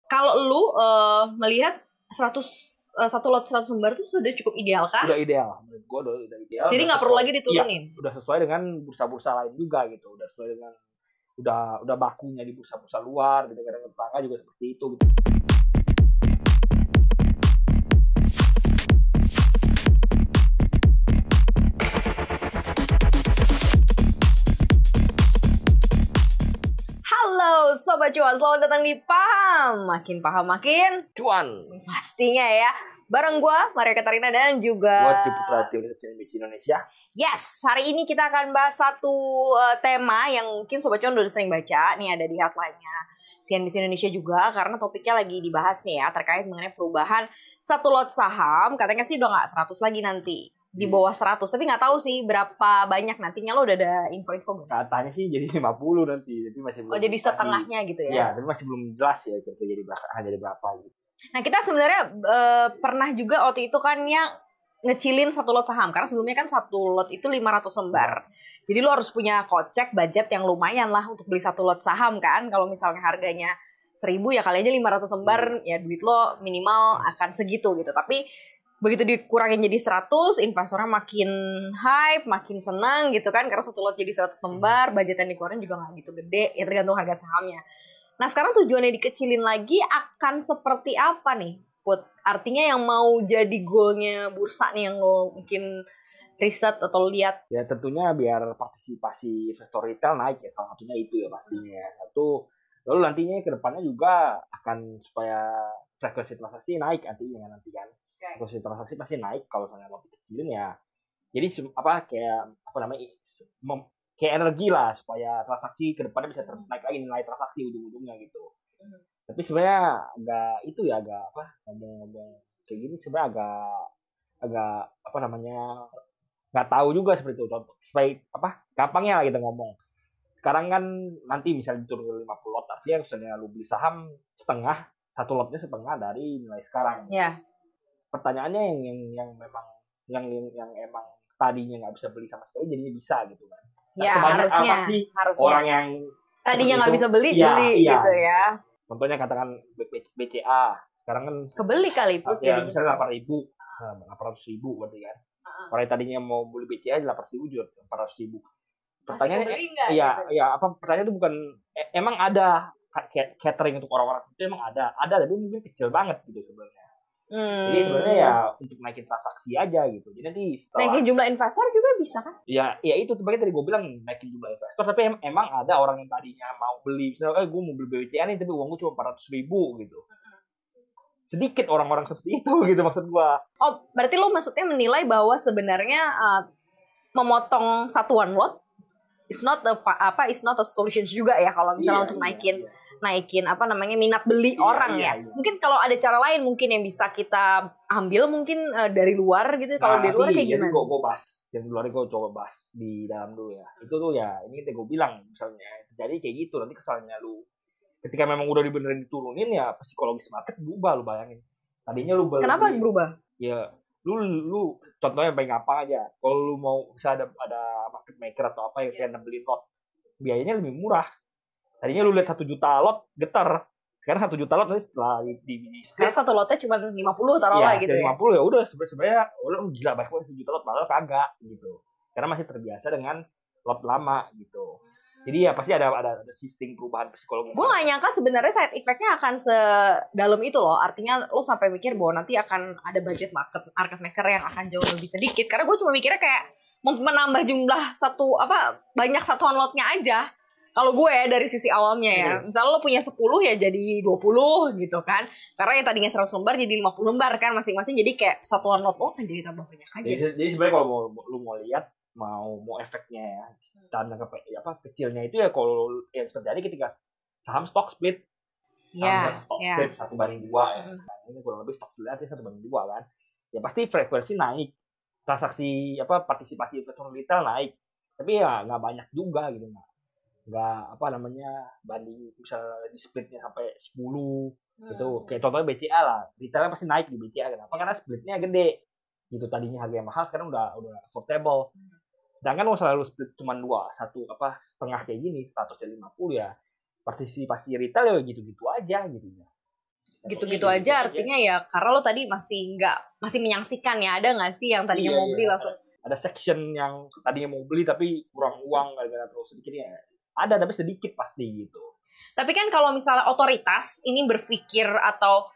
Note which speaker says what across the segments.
Speaker 1: Kalau lu melihat 100 lembar itu sudah cukup ideal kah?
Speaker 2: Udah ideal, menurut gue udah ideal.
Speaker 1: Jadi nggak perlu lagi diturunin.
Speaker 2: Iya, udah sesuai dengan bursa-bursa lain juga gitu. Udah sesuai dengan udah bakunya di bursa-bursa luar, di negara tetangga juga seperti itu gitu.
Speaker 1: Halo Sobat Cuan, selamat datang di Paham. Makin paham makin
Speaker 2: Cuan.
Speaker 1: pastinya ya. Bareng gue, Maria Katarina dan juga
Speaker 2: Gue Ciputra Teori CNBC Indonesia.
Speaker 1: Yes, hari ini kita akan bahas satu tema yang mungkin Sobat Cuan udah sering baca. Nih ada di headline-nya CNBC Indonesia juga, karena topiknya lagi dibahas nih ya, terkait mengenai perubahan satu lot saham. Katanya sih udah gak 100 lagi nanti, di bawah 100, tapi nggak tahu sih berapa banyak nantinya. Lo udah ada info-info belum?
Speaker 2: Katanya sih jadi 50 nanti, jadi masih belum.
Speaker 1: Oh, jadi setengahnya gitu ya?
Speaker 2: Iya, tapi masih belum jelas ya kira-kira jadi berapa gitu.
Speaker 1: Nah, kita sebenarnya pernah juga waktu itu kan yang ngecilin satu lot saham, karena sebelumnya kan satu lot itu 500 lembar. Jadi lo harus punya kocek budget yang lumayan lah untuk beli satu lot saham kan. Kalau misalnya harganya 1.000 ya kali aja 500 lembar, ya duit lo minimal akan segitu gitu. Tapi begitu dikurangin jadi 100, investornya makin hype, makin senang gitu kan, karena satu lot jadi 100 lembar, budget yang dikeluarin juga gak gitu gede, ya tergantung harga sahamnya. Nah sekarang tujuannya dikecilin lagi akan seperti apa nih, Put? Artinya yang mau jadi goalnya bursa nih yang lo mungkin riset atau lihat?
Speaker 2: Ya tentunya biar partisipasi investor retail naik ya, salah satunya itu ya pastinya. Satu, lalu nantinya ke depannya juga akan supaya frekuensi transaksi naik nantinya nanti kan. Frekuensi transaksi pasti naik kalau misalnya mau dikecilin ya. Jadi kayak energi lah supaya transaksi ke depannya bisa naik lagi nilai transaksi ujung-ujungnya gitu. Tapi sebenarnya ngomong-ngomong kayak gini sebenarnya agak nggak tahu juga seperti itu. Supaya gampangnya lah kita ngomong. Sekarang kan nanti misalnya diturun ke 50 lot, artinya misalnya lu beli saham setengah, satu lotnya setengah dari nilai sekarang.
Speaker 1: Ya.
Speaker 2: Pertanyaannya yang emang tadinya nggak bisa beli sama sekali jadinya bisa gitu kan.
Speaker 1: Ya, harusnya
Speaker 2: orang yang
Speaker 1: tadinya nggak bisa beli gitu ya.
Speaker 2: Contohnya katakan BCA sekarang kan
Speaker 1: kebeli kali Put,
Speaker 2: ya misalnya 800.000 berarti kan. Orang yang tadinya mau beli BCA 800.000 jual 400.000. Pertanyaannya pertanyaan itu bukan emang ada catering untuk orang-orang seperti itu, emang ada tapi mungkin kecil banget gitu sebenarnya. Jadi sebenarnya ya untuk naikin transaksi aja gitu. Jadi nanti setelah
Speaker 1: naikin jumlah investor juga bisa kan?
Speaker 2: Ya itu sebagai tadi gue bilang naikin jumlah investor, tapi emang ada orang yang tadinya mau beli, misalnya gue mau beli BCA nih tapi uang gue cuma 400.000 gitu. Sedikit orang-orang seperti itu gitu maksud gue.
Speaker 1: Oh, berarti lo maksudnya menilai bahwa sebenarnya memotong satuan lot is not a solution juga ya kalau misalnya untuk naikin minat beli orang ya. Mungkin kalau ada cara lain mungkin yang bisa kita ambil mungkin dari luar gitu. Kalau dari luar kayak gimana?
Speaker 2: Jadi gue bahas yang di luar, gue coba bahas di dalam dulu ya. Itu tuh ya ini kita gue bilang misalnya jadi kayak gitu, nanti kesannya lu ketika memang udah dibenerin diturunin ya psikologis market berubah. Lu bayangin tadinya lu
Speaker 1: kenapa berubah?
Speaker 2: Ya lu contohnya paling gampang aja, kalau lu mau bisa ada market maker atau apa yang kalian beli lot, biayanya lebih murah. Tadinya lu lihat 1 juta lot getar, sekarang 1 juta lot nanti setelah di
Speaker 1: sekarang satu lotnya cuma 50 taruhlah gitu ya.
Speaker 2: 50 ya udah sebenarnya gila banyak banget 1 juta lot, padahal kagak gitu, karena masih terbiasa dengan lot lama gitu. Jadi ya pasti ada shifting perubahan psikologi.
Speaker 1: Gue gak nyangka sebenarnya side effect-nya akan sedalam itu loh. Artinya lo sampai mikir bahwa nanti akan ada budget market maker yang akan jauh lebih sedikit. Karena gue cuma mikirnya kayak menambah jumlah banyak satuan lotnya aja. Kalau gue ya dari sisi awamnya ya. Misalnya lo punya 10 ya jadi 20 gitu kan. Karena yang tadinya 100 lembar jadi 50 lembar kan masing-masing. Jadi kayak satuan lot lo kan jadi tambah banyak aja.
Speaker 2: Jadi sebenarnya kalau lu mau lihat mau efeknya ya tanda kecilnya itu ya kalau yang terjadi ketika saham stock split, split 1:2 ya. Ini kurang lebih stock split 1:2 kan. Ya pasti frekuensi naik, transaksi partisipasi investor retail naik, tapi ya nggak banyak juga gitu, nggak banding misalnya di splitnya sampai 10 gitu. Kayak contohnya BCA lah, retailnya pasti naik di BCA. Kenapa? Karena splitnya gede gitu, tadinya harganya mahal sekarang udah affordable. Sedangkan kalau selalu split cuma setengah kayak gini 150 ya, partisipasi retail ya gitu-gitu aja gitu ya.
Speaker 1: gitu-gitu aja artinya ya karena lo tadi masih menyaksikan ya, ada nggak sih yang tadinya mau beli langsung
Speaker 2: ada section yang tadinya mau beli tapi kurang uang gara-gara terlalu sedikit ya, ada tapi sedikit pasti gitu.
Speaker 1: Tapi kan kalau misalnya otoritas ini berpikir atau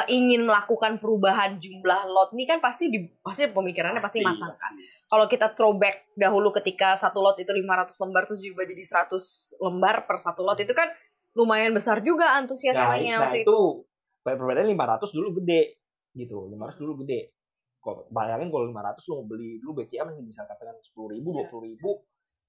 Speaker 1: ingin melakukan perubahan jumlah lot ini kan pasti pemikirannya pasti matang kan. Kalau kita throwback dahulu ketika satu lot itu 500 lembar terus diubah jadi 100 lembar per satu lot itu kan lumayan besar juga antusiasmenya waktu itu.
Speaker 2: Perbedaannya 500 dulu gede gitu. 500 dulu gede. Kok bayangin kalau 500 lo beli dulu BCA bisa katakan 10.000, 20.000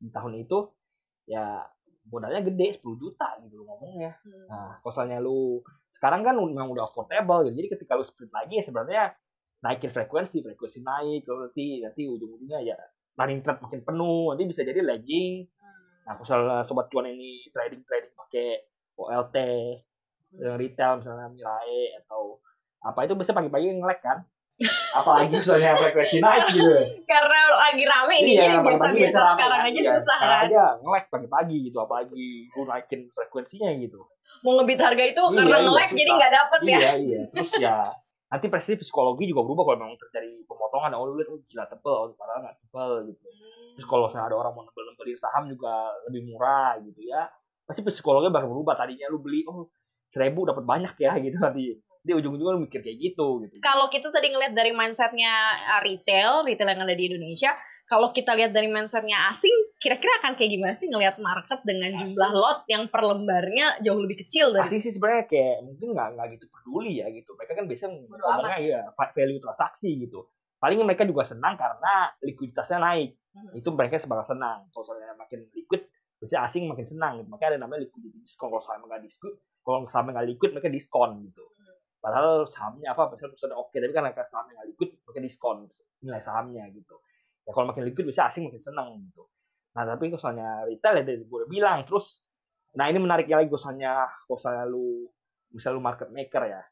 Speaker 2: di tahun itu ya modalnya gede 10 juta gitu ngomongnya. Nah, kosalnya lu sekarang kan memang udah affordable gitu. Jadi ketika lu split lagi ya sebenarnya naikin frekuensi naik nanti ujung-ujungnya ya running trade makin penuh, nanti bisa jadi lagging. Nah, kalau sobat cuan ini trading pakai OLT retail misalnya Mirai atau apa itu bisa pagi-pagi nge-lag kan. Apalagi misalnya frekuensi naik gitu.
Speaker 1: Karena lagi rame ini jadi biasa-biasa sekarang aja susah kan.
Speaker 2: Sekarang aja nge-lag pagi-pagi gitu, apalagi lu naikin frekuensinya gitu.
Speaker 1: Mau ngebit harga itu karena nge-lag jadi nggak dapet ya.
Speaker 2: Iya. Terus ya nanti pasti psikologi juga berubah kalau memang terjadi pemotongan. Oh lu lihat gila tebel, padahal nggak tebel gitu. Terus kalau ada orang mau nembelin saham juga lebih murah gitu ya. Pasti psikologinya bakal berubah. Tadinya lu beli 1.000 dapat banyak ya gitu nanti. Dia ujung-ujungnya lu mikir kayak gitu.
Speaker 1: Kalau kita tadi ngeliat dari mindsetnya retail yang ada di Indonesia, kalau kita lihat dari mindsetnya asing, kira-kira akan kayak gimana sih ngelihat market dengan jumlah lot yang per lembarnya jauh lebih kecil dari?
Speaker 2: Asing sih sebenarnya kayak mungkin nggak gitu peduli ya gitu. Mereka kan biasanya ngomongnya ya value transaksi gitu. Paling mereka juga senang karena likuiditasnya naik. Itu mereka sebagai senang. Kalau misalnya makin liquid, biasanya asing makin senang. Gitu. Makanya ada namanya liquidity diskon. Kalau sahamnya nggak liquid, mereka diskon gitu. Padahal sahamnya perusahaan oke, tapi kan karena sahamnya nggak liquid, mereka diskon nilai sahamnya gitu. Ya kalau makin liquid bisa asing makin senang gitu. Nah tapi misalnya retail ya gue udah bilang terus. Nah ini menariknya lagi misalnya lu market maker ya.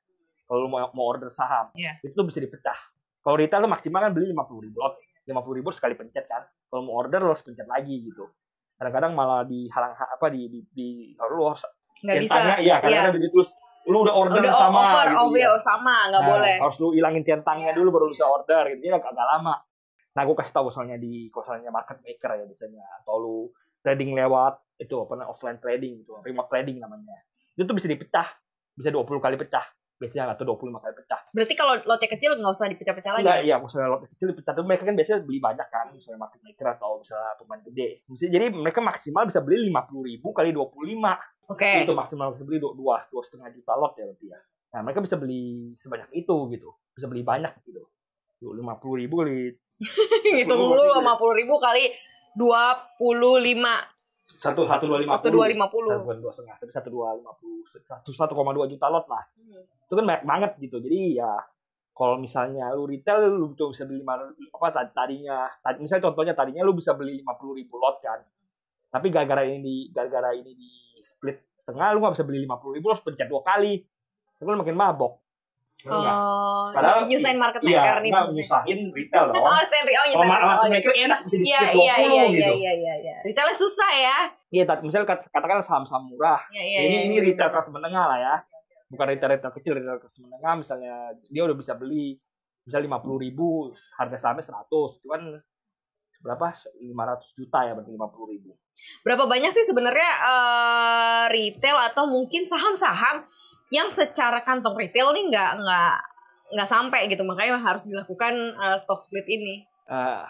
Speaker 2: Kalau lu mau order saham, itu tuh bisa dipecah. Kalau retail tuh maksimal kan beli 50.000 lot, 50.000 sekali pencet kan. Kalau mau order lo harus pencet lagi gitu. Kadang-kadang malah dihalang lu harus
Speaker 1: nggak bisa.
Speaker 2: Iya kadang-kadang begitu terus lu udah order sama
Speaker 1: sama nggak boleh.
Speaker 2: Harus lu ilangin centangnya dulu baru bisa order gitu ya agak lama. Nah gue kasih tahu misalnya market maker ya biasanya atau lu trading lewat itu offline trading gitu, remote trading namanya. Itu tuh bisa dipecah, bisa 20 kali pecah biasanya atau 25 kali pecah.
Speaker 1: Berarti kalau lotnya kecil nggak usah dipecah-pecah lagi?
Speaker 2: Enggak, iya misalnya lot kecil dipecah tuh mereka kan biasanya beli banyak kan, misalnya market maker atau misalnya pemain gede. Jadi mereka maksimal bisa beli 50.000 kali 25. Itu maksimal bisa beli 2,5 juta lot ya berarti ya. Nah mereka bisa beli sebanyak itu gitu, bisa beli banyak gitu. 50.000 kali.
Speaker 1: Itu mulu 50.000 kali 25.
Speaker 2: 1,250. 1,250 tapi 1,2 juta lot lah. Itu kan banyak banget gitu. Jadi ya kalau misalnya lu retail lu bisa beli tadinya misalnya contohnya tadinya lu bisa beli 50.000 lot kan. Tapi gara-gara ini di split setengah lu nggak bisa beli 50.000 lu harus pencet 2 kali. Itu kan makin mabok.
Speaker 1: Padahal nyusahin market maker nih.
Speaker 2: Nyusahin retail dong.
Speaker 1: Kalau
Speaker 2: market maker enak bisa di split 20 gitu.
Speaker 1: Iya. Retailnya susah ya.
Speaker 2: Iya, misalnya katakan saham-saham murah. Ini retail kelas menengah lah ya. Bukan retail kecil, retail kelas menengah misalnya dia udah bisa beli misalnya 50.000, harga sahamnya 100. Itu kan berapa? 500 juta ya berarti 50.000.
Speaker 1: Berapa banyak sih sebenarnya retail atau mungkin saham-saham yang secara kantong retail nih nggak sampai gitu, makanya harus dilakukan stock split ini.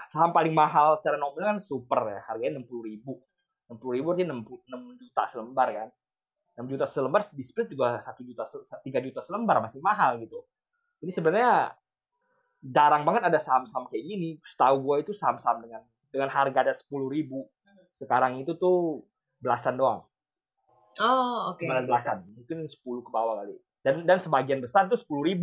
Speaker 2: Saham paling mahal secara nominal kan super ya, harganya 60.000 berarti 6 juta selembar kan. 6 juta selembar di split juga 3 juta selembar masih mahal gitu. Jadi sebenarnya jarang banget ada saham-saham kayak gini. Setahu gue itu saham-saham dengan harga ada 10.000. Sekarang itu tuh belasan doang.
Speaker 1: Oh, oke.
Speaker 2: Belasan, mungkin 10 ke bawah kali. Dan sebagian besar tuh 10.000.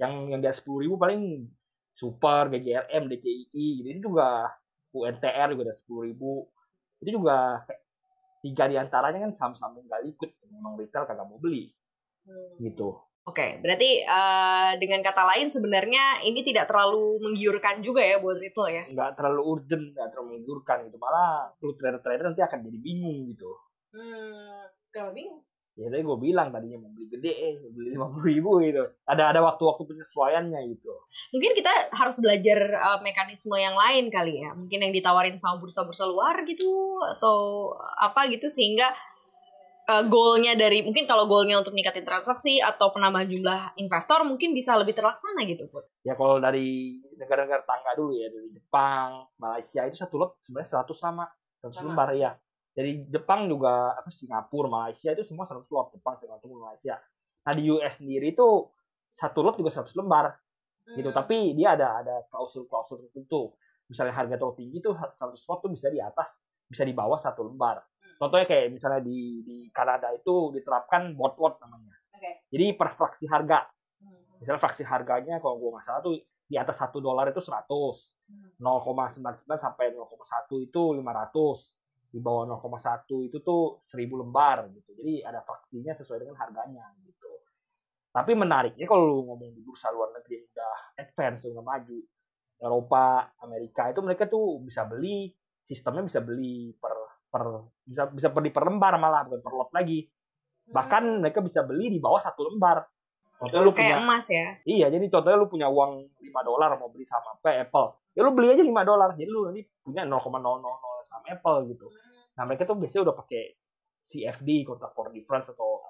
Speaker 2: Yang di atas 10.000 paling Super, GGRM, DCII gitu. Itu juga UNTR juga ada 10.000. Itu juga 3 diantaranya kan saham-saham yang nggak liquid, memang retail kagak mau beli. Gitu.
Speaker 1: Oke, berarti dengan kata lain sebenarnya ini tidak terlalu menggiurkan juga ya buat retail ya?
Speaker 2: Nggak terlalu urgent, nggak terlalu menggiurkan gitu. Malah lu trader-trader nanti akan jadi bingung gitu.
Speaker 1: Kenapa bingung?
Speaker 2: Ya tadi gue bilang tadinya mau beli gede, beli 50.000 gitu. Ada waktu-waktu penyesuaiannya gitu.
Speaker 1: Mungkin kita harus belajar mekanisme yang lain kali ya. Mungkin yang ditawarin sama bursa-bursa luar gitu atau apa gitu sehingga goalnya dari mungkin kalau goalnya untuk meningkatin transaksi atau penambahan jumlah investor mungkin bisa lebih terlaksana gitu Put.
Speaker 2: Ya kalau dari negara-negara tangga dulu ya, dari Jepang, Malaysia itu satu lot sebenarnya 100 lembar ya. Dari Jepang juga Singapura, Malaysia itu semua 100 lot. Jepang, Singapura, Malaysia. Nah di US sendiri itu satu lot juga 100 lembar gitu. Tapi dia ada klausul tertentu. Misalnya harga terlalu tinggi tuh 100 lot tuh bisa di atas, bisa di bawah satu lembar. Contohnya kayak misalnya di Kanada itu diterapkan bot lot namanya. Jadi per fraksi harga. Misalnya fraksi harganya kalau gue nggak salah tuh di atas $1 itu 100, 0,99 sampai 0,1 itu 500. Di bawah 0,1 itu tuh 1.000 lembar gitu. Jadi ada fraksinya sesuai dengan harganya gitu. Tapi menariknya kalau lu ngomong di bursa luar negeri yang udah advance, udah maju, Eropa, Amerika itu mereka tuh bisa beli, sistemnya bisa beli bisa beli per lembar malah bukan per lot lagi. Bahkan mereka bisa beli di bawah 1 lembar.
Speaker 1: Contohnya lu kayak punya, emas ya.
Speaker 2: Iya, jadi contohnya lu punya uang $5 mau beli saham Apple. Ya lu beli aja $5. Jadi lu nanti punya 0,000 saham Apple gitu. Nah, mereka tuh biasanya udah pakai CFD, contract for difference atau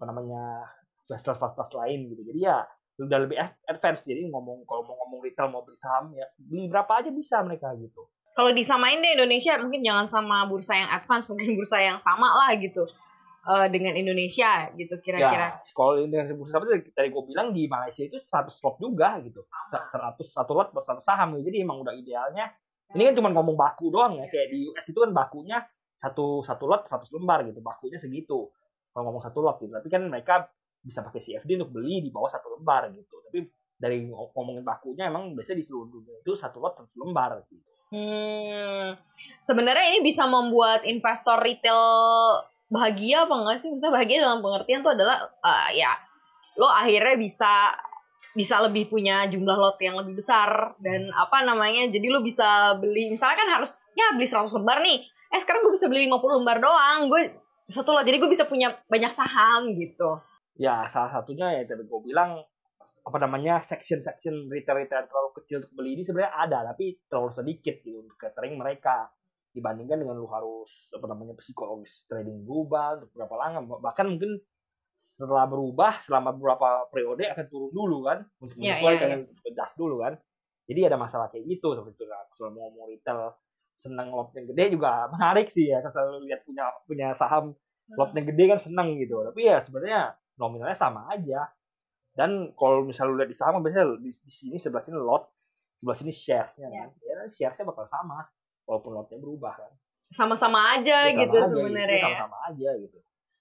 Speaker 2: apa namanya fasilitas lain gitu. Jadi ya udah lebih advance. Jadi kalau mau ngomong retail mau beli saham ya beli berapa aja bisa mereka gitu.
Speaker 1: Kalau disamain deh Indonesia mungkin jangan sama bursa yang advance, mungkin bursa yang sama lah gitu. Dengan Indonesia gitu kira-kira.
Speaker 2: Ya, kalau dengan bursa sama tadi gue bilang di Malaysia itu 100 lot juga gitu. 100 satu lot per satu saham gitu. Jadi emang udah idealnya. Ini kan cuma ngomong baku doang ya. Kayak di US itu kan bakunya satu lot 100 lembar gitu. Bakunya segitu. Kalau ngomong satu lot gitu. Tapi kan mereka bisa pakai CFD untuk beli di bawah 1 lembar gitu. Tapi dari ngomongin bakunya emang biasanya di seluruh dunia itu 1 lot 100 lembar gitu.
Speaker 1: Sebenarnya ini bisa membuat investor retail bahagia apa enggak sih? Misalnya bahagia dalam pengertian tuh adalah ya lo akhirnya bisa lebih punya jumlah lot yang lebih besar dan apa namanya, jadi lo bisa beli misalnya kan harusnya beli 100 lembar nih, sekarang gue bisa beli 50 lembar doang, gue satu lot, jadi gue bisa punya banyak saham gitu.
Speaker 2: Ya salah satunya ya tadi gue bilang apa namanya section retail terlalu kecil untuk beli ini sebenarnya ada tapi terlalu sedikit gitu untuk catering mereka dibandingkan dengan lu harus apa namanya psikologis trading berubah untuk berapa lama, bahkan mungkin setelah berubah selama beberapa periode akan turun dulu kan untuk menyesuaikan pedas dulu kan. Jadi ada masalah kayak gitu seperti itu. Kalau mau retail senang lot yang gede juga menarik sih ya, kalau lihat punya saham lot yang gede kan senang gitu. Tapi ya sebenarnya nominalnya sama aja. Dan kalau misalnya lu lihat di saham biasanya di sini sebelah sini lot, sebelah sini shares-nya kan. Ya shares-nya bakal sama walaupun lotnya berubah kan.
Speaker 1: Sama-sama aja ya, gitu sebenarnya.
Speaker 2: Sama-sama aja gitu.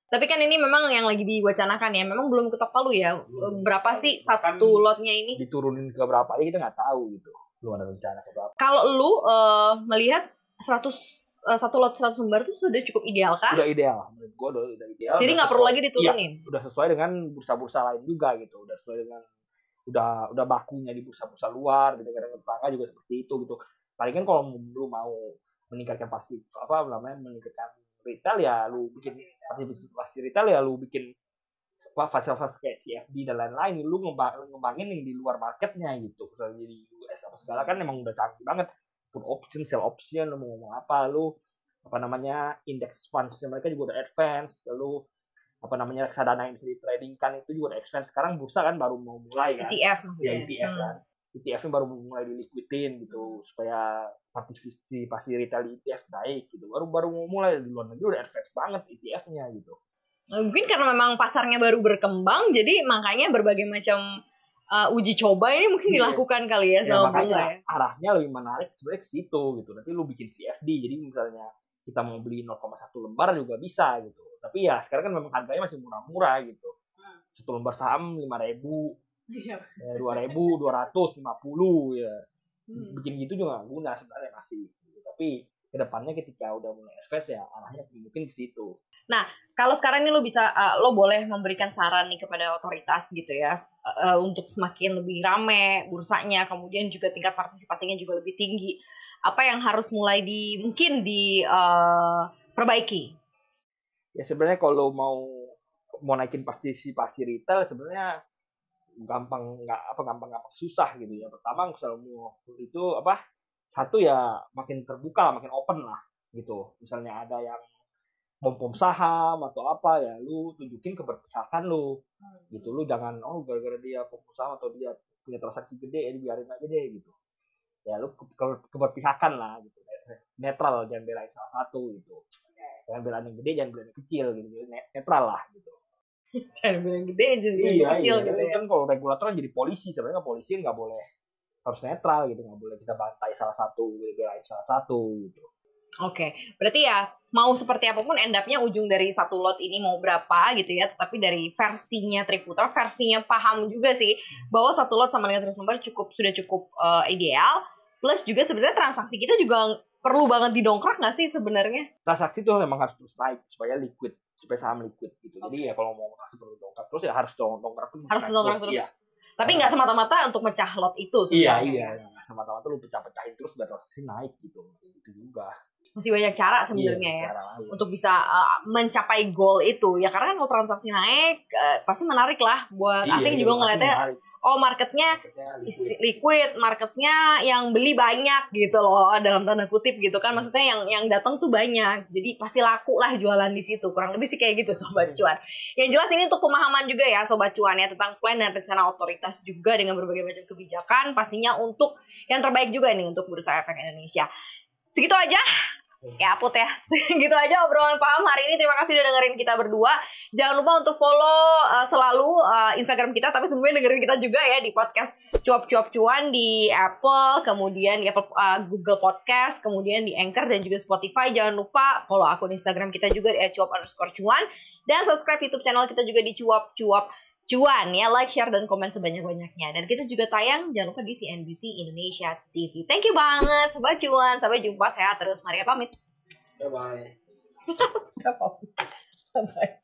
Speaker 1: Tapi kan ini memang yang lagi diwacanakan ya, memang belum ketok palu ya. Berapa sih satu lotnya ini?
Speaker 2: Diturunin ke berapa aja kita nggak tahu gitu. Belum ada rencana ke berapa.
Speaker 1: Kalau lu melihat satu lot 100 lembar itu sudah cukup ideal kah?
Speaker 2: Sudah ideal, menurut gue udah ideal.
Speaker 1: Jadi nggak perlu lagi diturunin?
Speaker 2: Iya, udah sesuai dengan bursa-bursa lain juga gitu. Udah sesuai dengan udah bakunya di bursa-bursa luar, di negara tetangga juga seperti itu gitu. Paling kan kalau lu mau meningkatkan meningkatkan retail ya lu bikin partisipasi retail ya lu bikin fasilitas kayak CFD dan lain-lain, lu ngembangin yang di luar marketnya gitu. Misalnya di US apa segala kan emang udah canggih banget, put option, sell option, lu mau ngomong apa, lu apa namanya index funds mereka juga udah advance, lalu apa namanya reksadana yang bisa di trading kan itu juga udah advance. Sekarang bursa kan baru mau mulai kan,
Speaker 1: ETF maksudnya.
Speaker 2: Ya ETF kan, ETF-nya baru mulai diliquidin gitu supaya partisipasi retail di ETF naik gitu. Baru mau mulai, di luar negeri udah advance banget ETF-nya gitu.
Speaker 1: Mungkin karena memang pasarnya baru berkembang, jadi makanya berbagai macam uji coba ini mungkin dilakukan kali ya sama bursa ya.
Speaker 2: Arahnya lebih menarik sebenarnya ke situ gitu. Nanti lu bikin CFD, jadi misalnya kita mau beli 0,1 lembar juga bisa gitu. Tapi ya sekarang kan memang harganya masih murah-murah gitu. 1 lembar saham 5.000, 2.250 ya. Bikin gitu juga nggak guna sebenarnya masih. Tapi kedepannya ketika udah mulai advance ya arahnya mungkin ke situ.
Speaker 1: Nah, kalau sekarang ini lo boleh memberikan saran nih kepada otoritas gitu ya, untuk semakin lebih rame bursanya, kemudian juga tingkat partisipasinya juga lebih tinggi. Apa yang harus mulai diperbaiki?
Speaker 2: Ya sebenarnya kalau mau mau naikin partisipasi retail sebenarnya gampang susah gitu ya. Pertama kalau mau itu satu ya makin terbuka, makin open lah gitu. Misalnya ada yang pom saham atau apa ya, lu tunjukin keberpihakan lu gitu. Lu jangan gara-gara dia pom saham atau dia punya transaksi gede ya biarin aja deh gitu. Ya lu keberpihakan lah gitu. Netral, jangan belain salah satu gitu. Jangan belain yang gede, jangan belain yang kecil gitu. Netral lah gitu.
Speaker 1: Jangan belain yang gede, jangan belain yang kecil gitu ya.
Speaker 2: Kan kalau regulator kan jadi polisi, sebenarnya polisi nggak boleh, harus netral gitu, nggak boleh kita bantai salah satu, belain salah satu gitu.
Speaker 1: Oke, berarti ya mau seperti apapun end up-nya ujung dari satu lot ini mau berapa gitu ya, tetapi dari versinya Triputra, versinya paham juga sih bahwa satu lot sama dengan 100 lembar sudah cukup ideal, plus juga sebenarnya transaksi kita juga perlu banget didongkrak nggak sih sebenarnya?
Speaker 2: Transaksi itu memang harus terus naik supaya liquid, supaya saham liquid gitu. Jadi ya kalau mau transaksi perlu dongkrak terus ya harus dongkrak terus.
Speaker 1: Harus dongkrak terus. Iya. Tapi nggak semata-mata untuk mecah lot itu
Speaker 2: Iya.
Speaker 1: sebenarnya.
Speaker 2: Semata-mata lu pecah-pecahin terus biar transaksi naik gitu. Itu juga.
Speaker 1: Masih banyak cara sebenarnya ya untuk bisa mencapai goal itu ya, karena kan kalau transaksi naik pasti menarik lah buat asing juga ngeliatnya marketnya liquid, marketnya yang beli banyak gitu loh dalam tanda kutip gitu kan, maksudnya yang datang tuh banyak, jadi pasti laku lah jualan di situ, kurang lebih sih kayak gitu Sobat Cuan. Yang jelas ini untuk pemahaman juga ya Sobat Cuan ya tentang plan dan rencana otoritas juga dengan berbagai macam kebijakan, pastinya untuk yang terbaik juga nih untuk Bursa Efek Indonesia. Segitu aja ya Put ya, segitu aja obrolan paham hari ini. Terima kasih udah dengerin kita berdua. Jangan lupa untuk follow selalu Instagram kita, tapi sebenarnya dengerin kita juga ya di podcast Cuap-Cuap Cuan di Apple, kemudian di Apple, Google Podcast, kemudian di Anchor dan juga Spotify. Jangan lupa follow akun Instagram kita juga di @cuap_cuan dan subscribe YouTube channel kita juga di Cuap-Cuap Cuan ya, like, share, dan komen sebanyak-banyaknya. Dan kita juga tayang, jangan lupa di CNBC Indonesia TV. Thank you banget Sobat Cuan, sampai jumpa, sehat terus. Maria pamit.
Speaker 2: Bye-bye.
Speaker 1: Bye-bye.